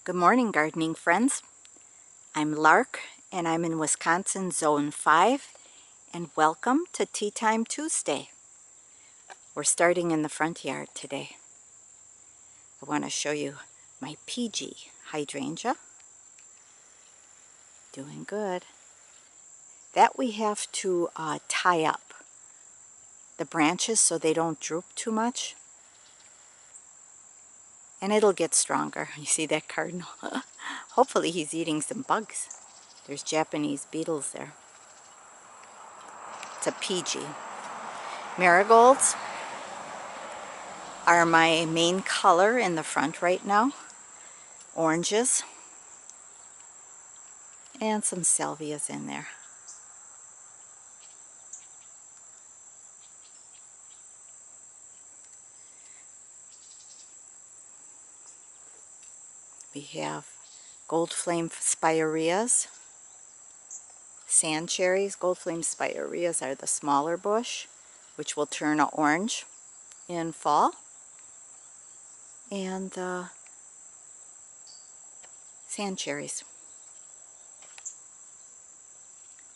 Good morning, gardening friends. I'm Lark, and I'm in Wisconsin Zone 5, and welcome to Tea Time Tuesday. We're starting in the front yard today. I want to show you my PG hydrangea. Doing good. That we have to tie up the branches so they don't droop too much. And it'll get stronger. You see that cardinal? Hopefully he's eating some bugs. There's Japanese beetles there. It's a PG. Marigolds are my main color in the front right now. Oranges. And some salvias in there. We have gold flame spireas, sand cherries. Gold flame spireas are the smaller bush, which will turn orange in fall. And the sand cherries.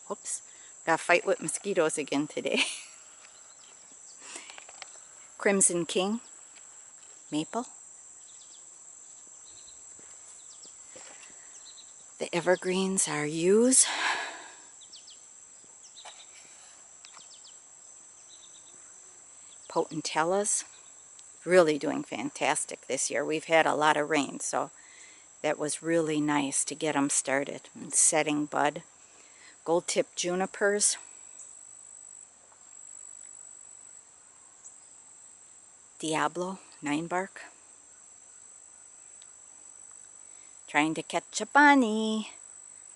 Oops, got to fight with mosquitoes again today. Crimson King, maple. The evergreens are yews. Potentellas, really doing fantastic this year. We've had a lot of rain, so that was really nice to get them started and setting bud. Gold tip junipers. Diablo, 9-bark. Trying to catch a bunny.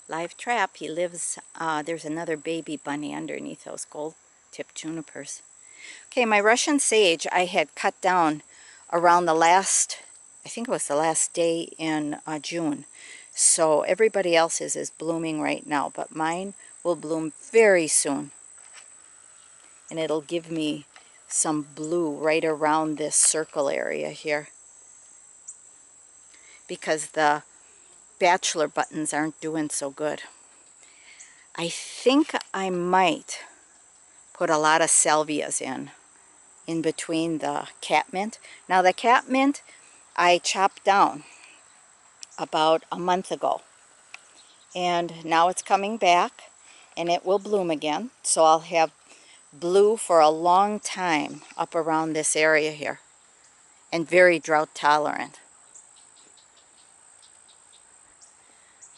Live trap. He lives, there's another baby bunny underneath those gold tip junipers. Okay, my Russian sage I had cut down around the last, I think it was the last day in June. So everybody else's is blooming right now, but mine will bloom very soon. And it'll give me some blue right around this circle area here. Because the bachelor buttons aren't doing so good. I think I might put a lot of salvias in between the catmint. Now the catmint I chopped down about a month ago, and now it's coming back and it will bloom again, so I'll have blue for a long time up around this area here, and very drought tolerant.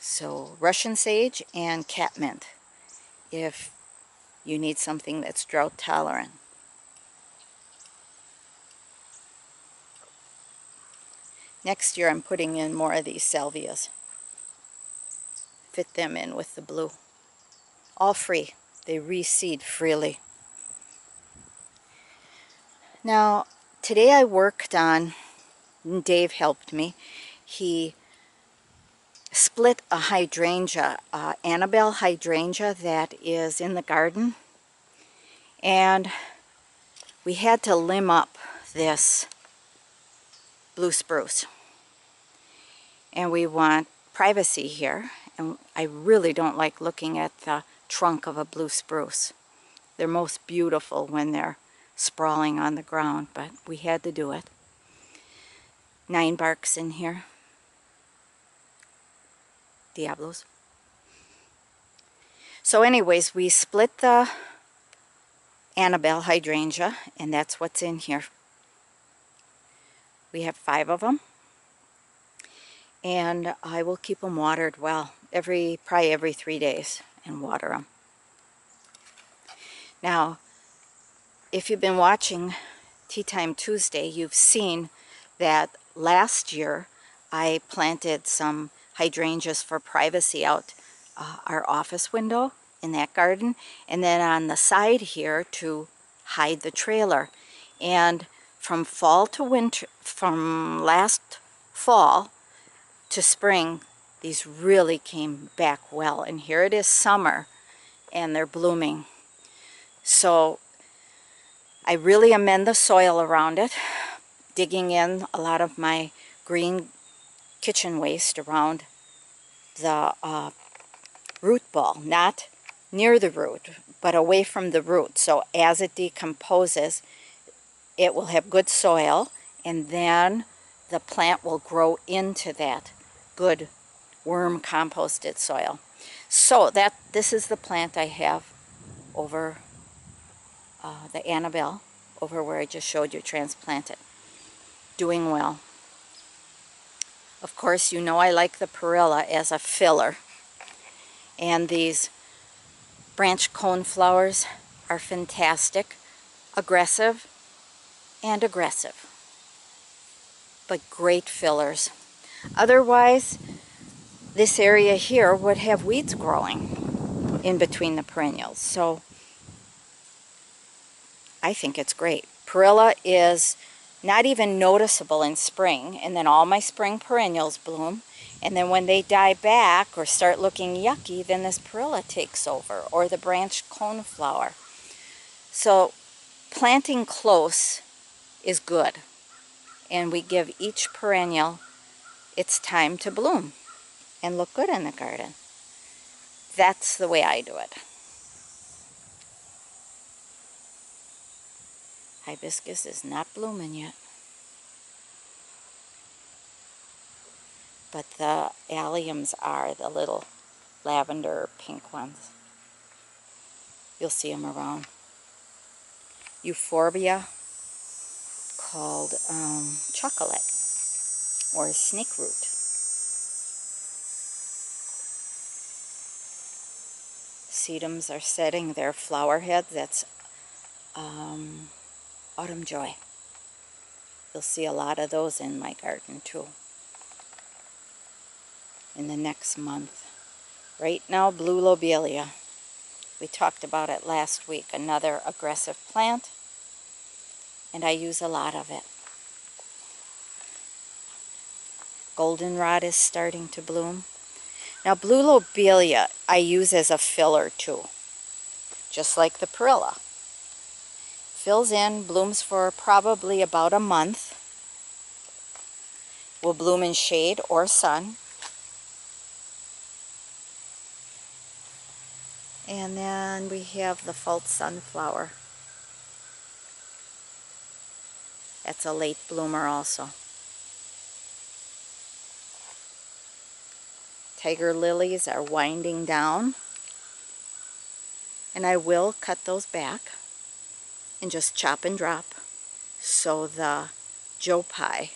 So Russian sage and catmint if you need something that's drought tolerant. Next year I'm putting in more of these salvias. Fit them in with the blue. All free. They reseed freely. Now, today I worked on, Dave helped me, he split a hydrangea, Annabelle hydrangea that is in the garden. And we had to limb up this blue spruce. And we want privacy here. And I really don't like looking at the trunk of a blue spruce. They're most beautiful when they're sprawling on the ground, but we had to do it. 9-barks in here. Diablos. So anyways, we split the Annabelle hydrangea, and that's what's in here. We have 5 of them. And I will keep them watered well, probably every 3 days, and water them. Now, if you've been watching Tea Time Tuesday, you've seen that last year I planted some hydrangeas for privacy out our office window in that garden, and then on the side here to hide the trailer. And from fall to winter, from last fall to spring, these really came back well. And here it is summer, and they're blooming. So I really amend the soil around it, digging in a lot of my green kitchen waste around the root ball, not near the root, but away from the root. So as it decomposes, it will have good soil, and then the plant will grow into that good worm composted soil. So this is the plant I have over the Annabelle, over where I just showed you transplanted. Doing well. Of course, you know I like the perilla as a filler. And these branch cone flowers are fantastic, aggressive, and aggressive. But great fillers. Otherwise, this area here would have weeds growing in between the perennials. So I think it's great. Perilla is not even noticeable in spring, and then all my spring perennials bloom, and then when they die back or start looking yucky, then this perilla takes over, or the branch coneflower. So planting close is good, and we give each perennial its time to bloom and look good in the garden. That's the way I do it. Hibiscus is not blooming yet, but the alliums are, the little lavender pink ones. You'll see them around. Euphorbia, called chocolate or snake root. Sedums are setting their flower heads. That's autumn joy. You'll see a lot of those in my garden too in the next month. Right now, blue lobelia. We talked about it last week. Another aggressive plant, and I use a lot of it. Goldenrod is starting to bloom. Now, blue lobelia I use as a filler too, just like the perilla. Fills in, blooms for probably about a month. Will bloom in shade or sun. And then we have the false sunflower. That's a late bloomer also. Tiger lilies are winding down, and I will cut those back and just chop and drop so the Joe Pye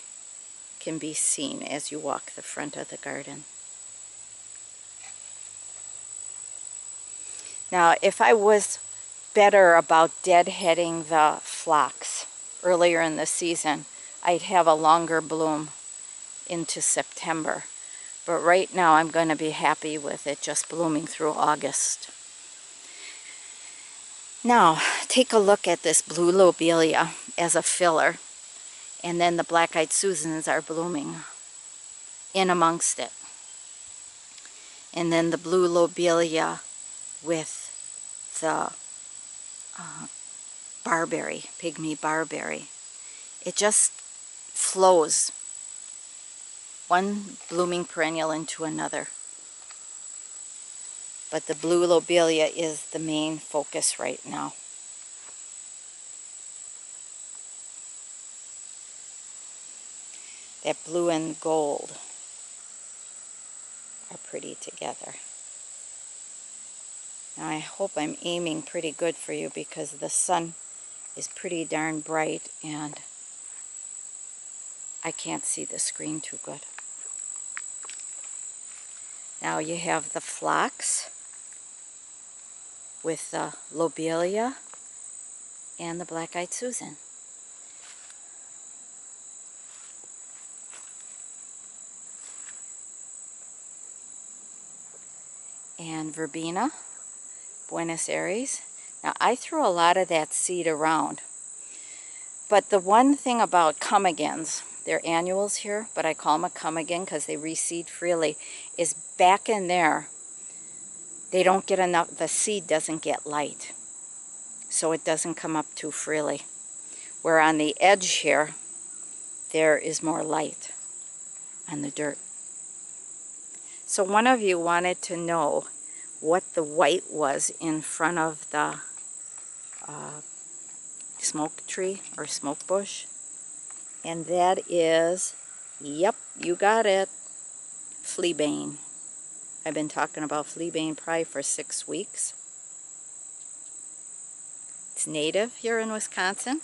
can be seen as you walk the front of the garden. Now, if I was better about deadheading the phlox earlier in the season, I'd have a longer bloom into September. But right now I'm going to be happy with it just blooming through August. Now, take a look at this blue lobelia as a filler, and then the black-eyed Susans are blooming in amongst it. And then the blue lobelia with the barberry, pygmy barberry. It just flows one blooming perennial into another. But the blue lobelia is the main focus right now. That blue and gold are pretty together. Now I hope I'm aiming pretty good for you because the sun is pretty darn bright and I can't see the screen too good. Now you have the phlox with the lobelia and the black-eyed Susan. And verbena, Buenos Aires. Now I threw a lot of that seed around. But the one thing about come agains, they're annuals here, but I call them a come again because they reseed freely, is back in there, they don't get enough, the seed doesn't get light. So it doesn't come up too freely. Where on the edge here, there is more light on the dirt. So one of you wanted to know what the white was in front of the smoke tree or smoke bush. And that is, yep, you got it, fleabane. I've been talking about fleabane probably for 6 weeks. It's native here in Wisconsin.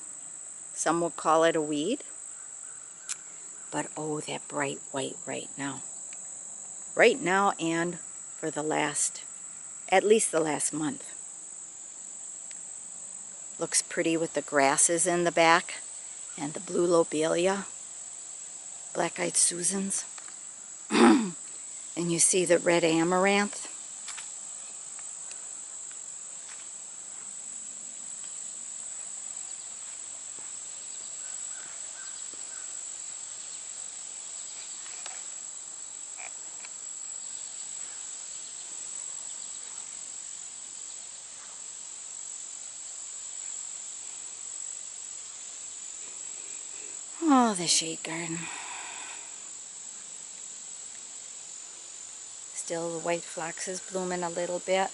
Some will call it a weed. But oh, that bright white right now. Right now and for the last, at least the last month. Looks pretty with the grasses in the back and the blue lobelia, black-eyed Susans. And you see the red amaranth. Oh, the shade garden. Still the white phlox is blooming a little bit.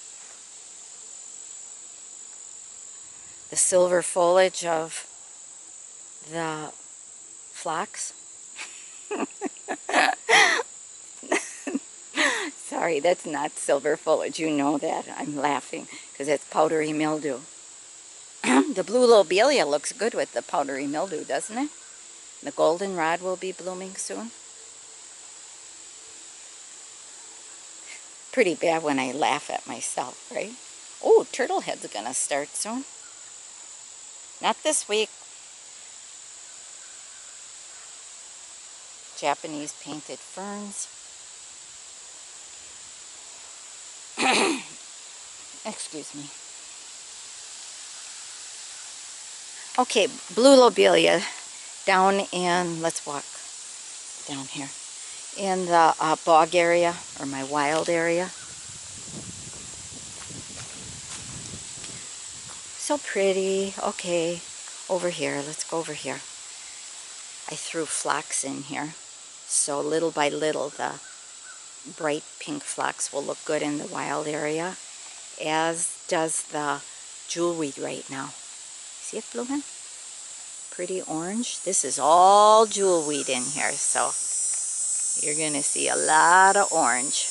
The silver foliage of the phlox. Sorry, that's not silver foliage. You know that. I'm laughing because it's powdery mildew. The blue lobelia looks good with the powdery mildew, doesn't it? The goldenrod will be blooming soon. Pretty bad when I laugh at myself, right? Oh, turtlehead's gonna start soon. Not this week. Japanese painted ferns. Excuse me. Okay, blue lobelia down in, let's walk down here, in the bog area, or my wild area. So pretty. Okay, over here, let's go over here. I threw phlox in here, so little by little the bright pink phlox will look good in the wild area, as does the jewelweed right now. See it blooming? Pretty orange. This is all jewelweed in here, so you're gonna see a lot of orange.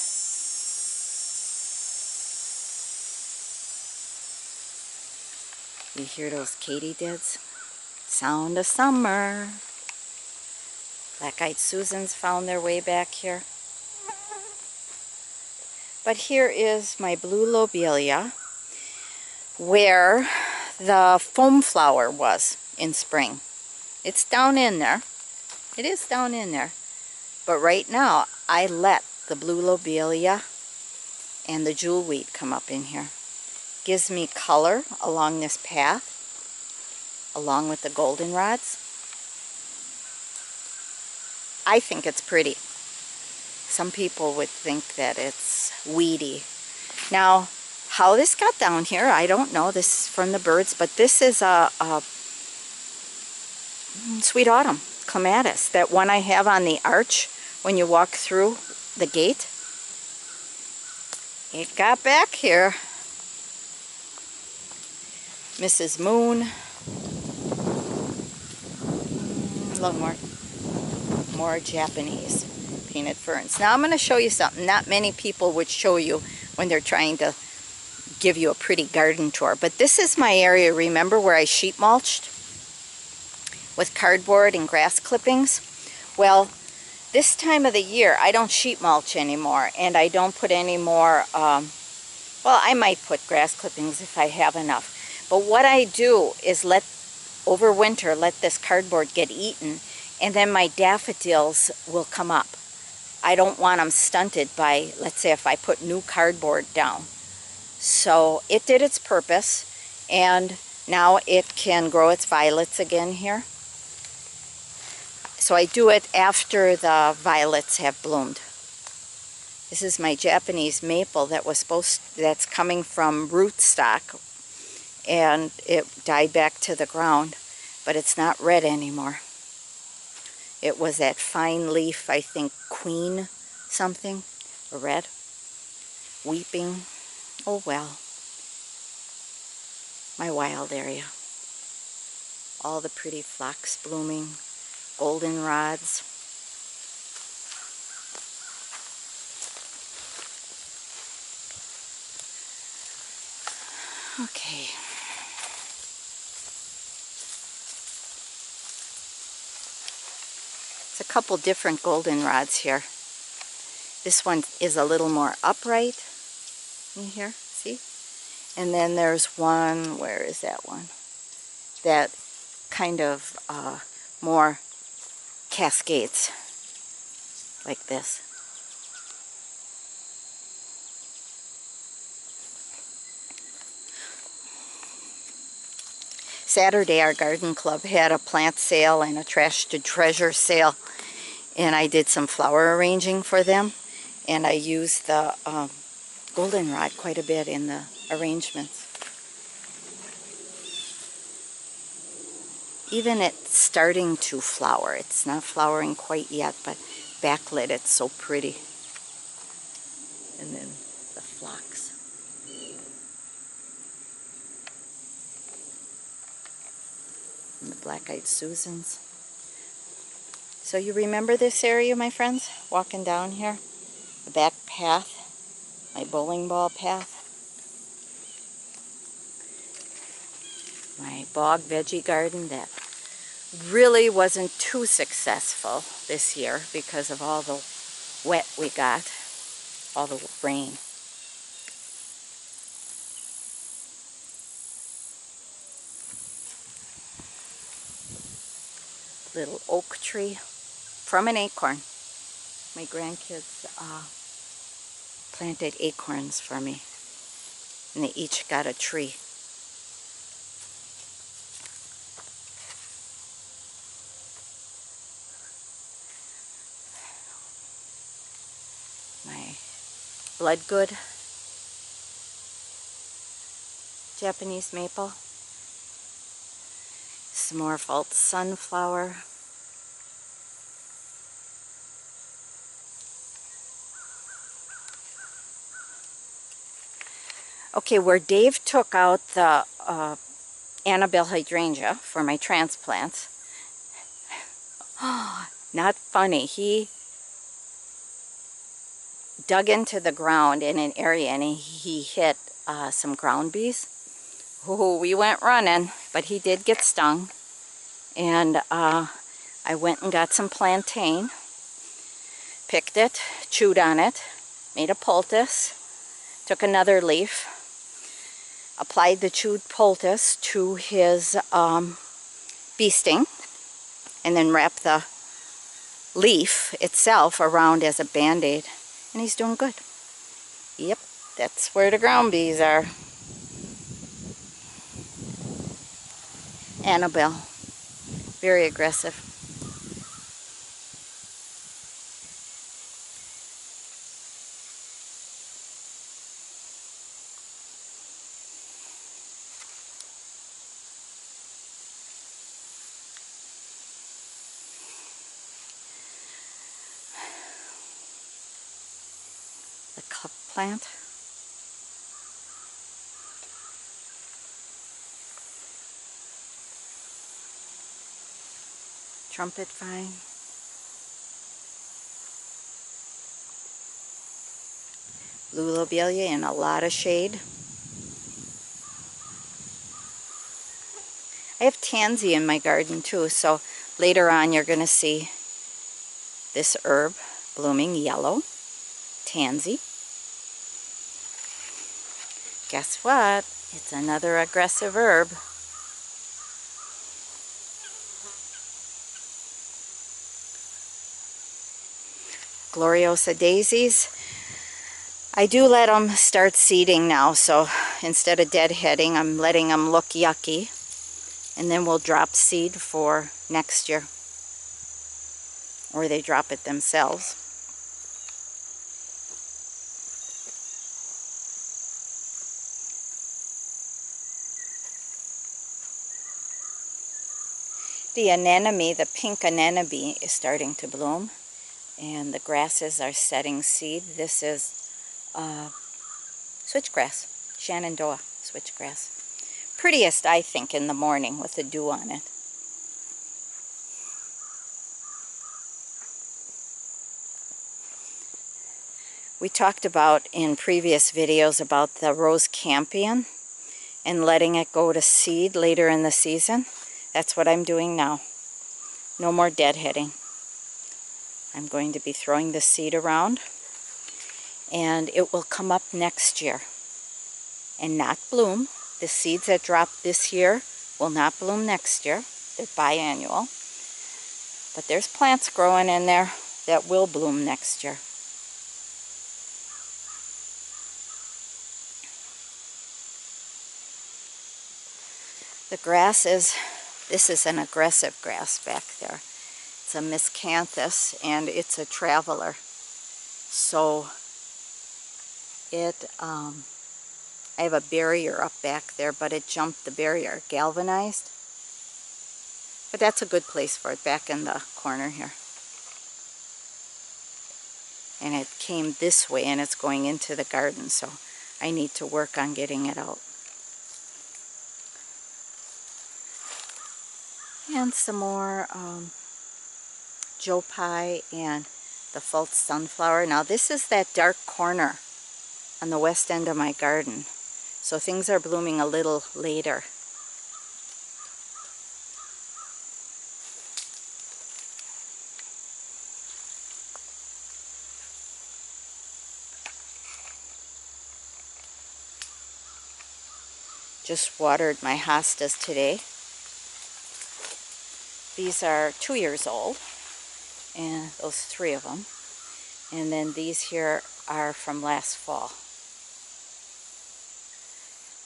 You hear those katydids? Sound of summer. Black-eyed Susans found their way back here. But here is my blue lobelia, where the foam flower was in spring. It's down in there. It is down in there. But right now, I let the blue lobelia and the jewelweed come up in here. Gives me color along this path, along with the goldenrods. I think it's pretty. Some people would think that it's weedy. Now, how this got down here, I don't know. This is from the birds, but this is a sweet autumn clematis, that one I have on the arch when you walk through the gate. It got back here. Mrs. Moon. A little more Japanese painted ferns. Now I'm going to show you something not many people would show you when they're trying to give you a pretty garden tour. But this is my area, remember, where I sheet mulched with cardboard and grass clippings? Well, this time of the year I don't sheet mulch anymore, and I don't put any more, well, I might put grass clippings if I have enough. But what I do is over winter, let this cardboard get eaten, and then my daffodils will come up. I don't want them stunted by, let's say, if I put new cardboard down. So it did its purpose, and now it can grow its violets again here. So I do it after the violets have bloomed. This is my Japanese maple that was that's coming from rootstock, and it died back to the ground, but it's not red anymore. It was that fine leaf, I think, queen something, or red, weeping. Oh well, my wild area. All the pretty phlox blooming, goldenrods. Okay. It's a couple different goldenrods here. This one is a little more upright in here, see? And then there's one, where is that one? That kind of more cascades, like this. Saturday, our garden club had a plant sale and a trash to treasure sale, and I did some flower arranging for them, and I used the goldenrod quite a bit in the arrangements. Even it's starting to flower. It's not flowering quite yet, but backlit, it's so pretty. And then the phlox. And the black-eyed Susans. So you remember this area, my friends? Walking down here? The back path, my bowling ball path. My bog veggie garden that really wasn't too successful this year because of all the wet we got, all the rain. Little oak tree from an acorn. My grandkids planted acorns for me, and they each got a tree. My bloodgood Japanese maple. Some more false sunflower. Okay, where Dave took out the Annabelle hydrangea for my transplants, not funny, he dug into the ground in an area and he hit some ground bees. Oh, we went running, but he did get stung. And I went and got some plantain, picked it, chewed on it, made a poultice, took another leaf, applied the chewed poultice to his bee sting, and then wrapped the leaf itself around as a band-aid, and he's doing good. Yep, that's where the ground bees are. Annabelle, very aggressive. The cup plant. Trumpet vine. Blue lobelia in a lot of shade. I have tansy in my garden too, so later on you're going to see this herb blooming yellow. Tansy. Guess what? It's another aggressive herb. Gloriosa daisies. I do let them start seeding now, so instead of deadheading, I'm letting them look yucky. And then we'll drop seed for next year. Or they drop it themselves. The anemone, the pink anemone, is starting to bloom. and the grasses are setting seed. This is switchgrass, Shenandoah switchgrass. Prettiest, I think, in the morning with the dew on it. We talked about in previous videos about the rose campion and letting it go to seed later in the season. That's what I'm doing now. No more deadheading. I'm going to be throwing the seed around, and it will come up next year and not bloom. The seeds that drop this year will not bloom next year. They're biannual. But there's plants growing in there that will bloom next year. The grass is, this is an aggressive grass back there. It's a miscanthus, and it's a traveler. So I have a barrier up back there, but it jumped the barrier, galvanized. But that's a good place for it, back in the corner here. And it came this way, and it's going into the garden, so I need to work on getting it out. And some more Joe Pye and the false sunflower. Now this is that dark corner on the west end of my garden, so things are blooming a little later. Just watered my hostas today. These are 2 years old, and those 3 of them. And then these here are from last fall.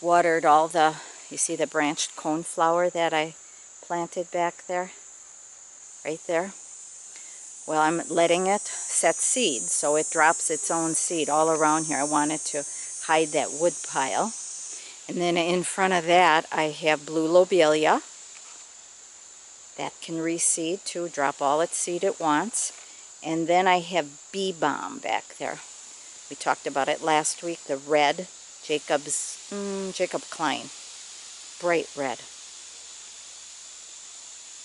Watered all the, you see the branched coneflower that I planted back there? Right there? Well, I'm letting it set seed, so it drops its own seed all around here. I want it to hide that wood pile. And then in front of that, I have blue lobelia. That can reseed too, drop all its seed at once. And then I have bee balm back there. We talked about it last week, the red, Jacob Klein, bright red.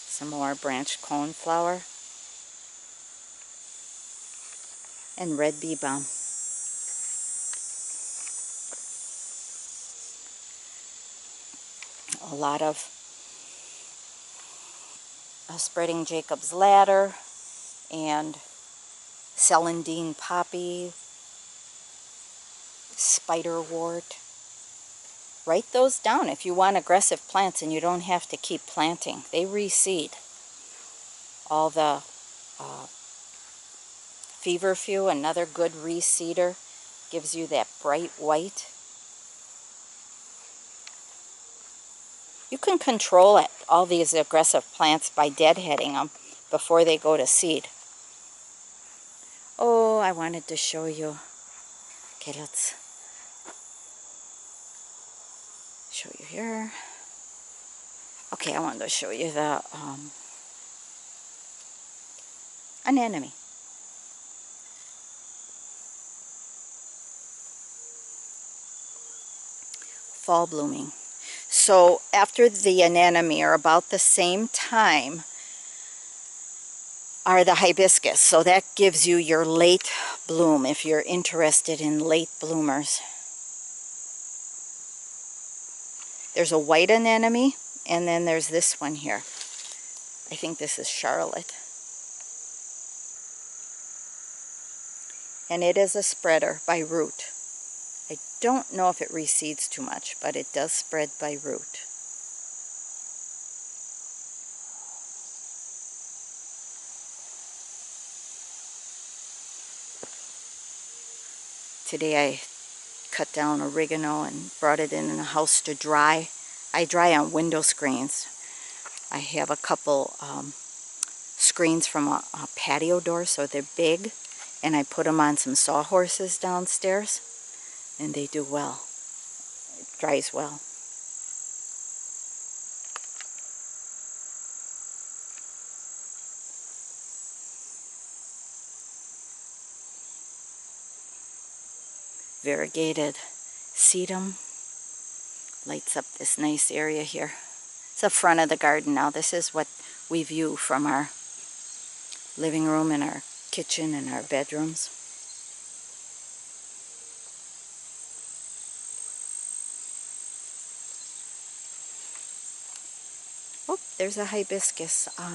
Some more branched coneflower. And red bee balm. A lot of spreading Jacob's ladder and celandine poppy, spiderwort. Write those down if you want aggressive plants and you don't have to keep planting. They reseed. All the feverfew, another good reseeder, gives you that bright white. You can control it, all these aggressive plants, by deadheading them before they go to seed. Oh, I wanted to show you. Okay, let's show you here. Okay, I wanted to show you the anemone. Fall blooming. So after the anemone, or about the same time, are the hibiscus. So that gives you your late bloom if you're interested in late bloomers. There's a white anemone, and then there's this one here. I think this is Charlotte. And it is a spreader by root. I don't know if it reseeds too much, but it does spread by root. Today I cut down oregano and brought it in the house to dry. I dry on window screens. I have a couple screens from a patio door, so they're big, and I put them on some sawhorses downstairs, and they do well. It dries well. variegated sedum. Lights up this nice area here. It's the front of the garden now. This is what we view from our living room and our kitchen and our bedrooms. Oh, there's a hibiscus. I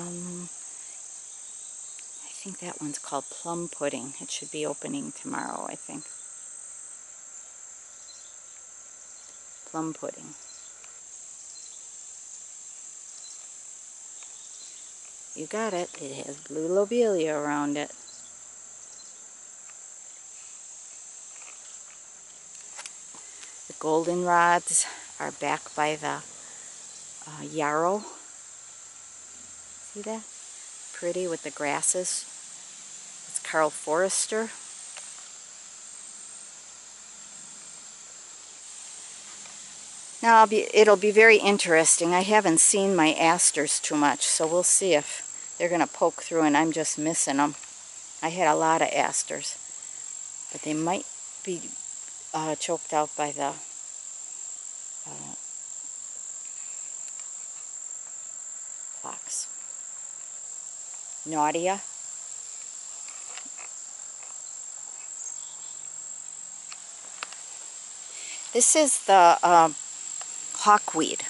think that one's called plum pudding. It should be opening tomorrow, I think. Plum pudding. You got it. It has blue lobelia around it. The goldenrods are back by the yarrow. See that? Pretty with the grasses. It's Carl Forrester. Now it'll be very interesting. I haven't seen my asters too much, so we'll see if they're going to poke through and I'm just missing them. I had a lot of asters, but they might be choked out by the fox. Naughtia. This is the hawkweed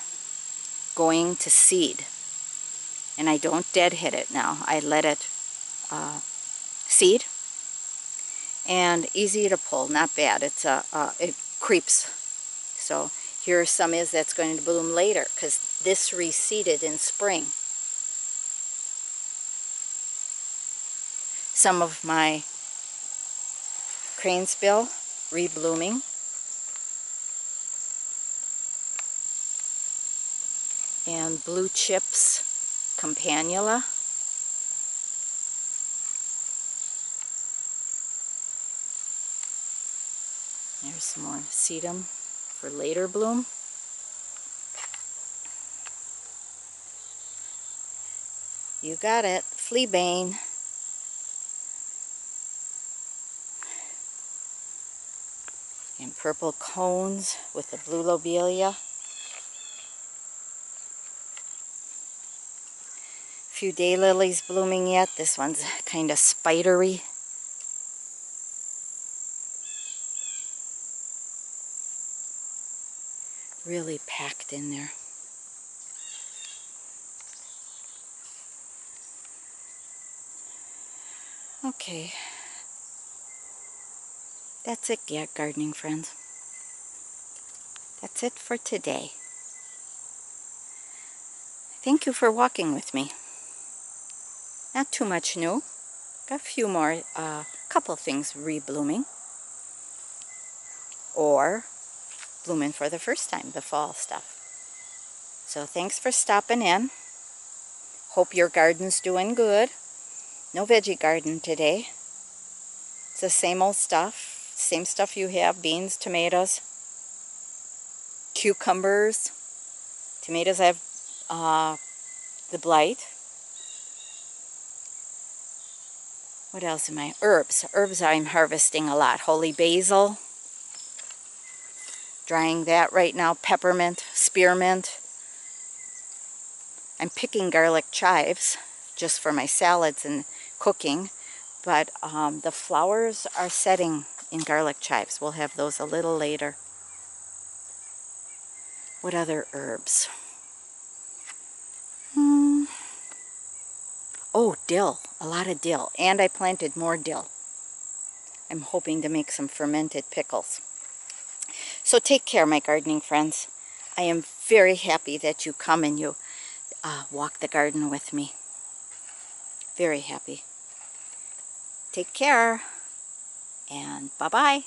going to seed, and I don't deadhead it now. I let it seed, and easy to pull, not bad. It's it creeps. So here some that's going to bloom later because this reseeded in spring. Some of my cranesbill reblooming. And blue chips campanula. There's some more sedum for later bloom. You got it, fleabane. And purple cones with the blue lobelia. Few daylilies blooming yet. This one's kind of spidery. Really packed in there. Okay. That's it, gardening friends. That's it for today. Thank you for walking with me. Not too much new. Got a few more, couple things reblooming. Or blooming for the first time, the fall stuff. So thanks for stopping in. Hope your garden's doing good. No veggie garden today. It's the same old stuff. Same stuff you have. Beans, tomatoes, cucumbers. Tomatoes have the blight. What else am I? Herbs. Herbs I'm harvesting a lot. Holy basil. Drying that right now. Peppermint, spearmint. I'm picking garlic chives just for my salads and cooking. But the flowers are setting in garlic chives. We'll have those a little later. What other herbs? Oh, dill. A lot of dill. And I planted more dill. I'm hoping to make some fermented pickles. So take care, my gardening friends. I am very happy that you come and you walk the garden with me. Very happy. Take care. And bye-bye.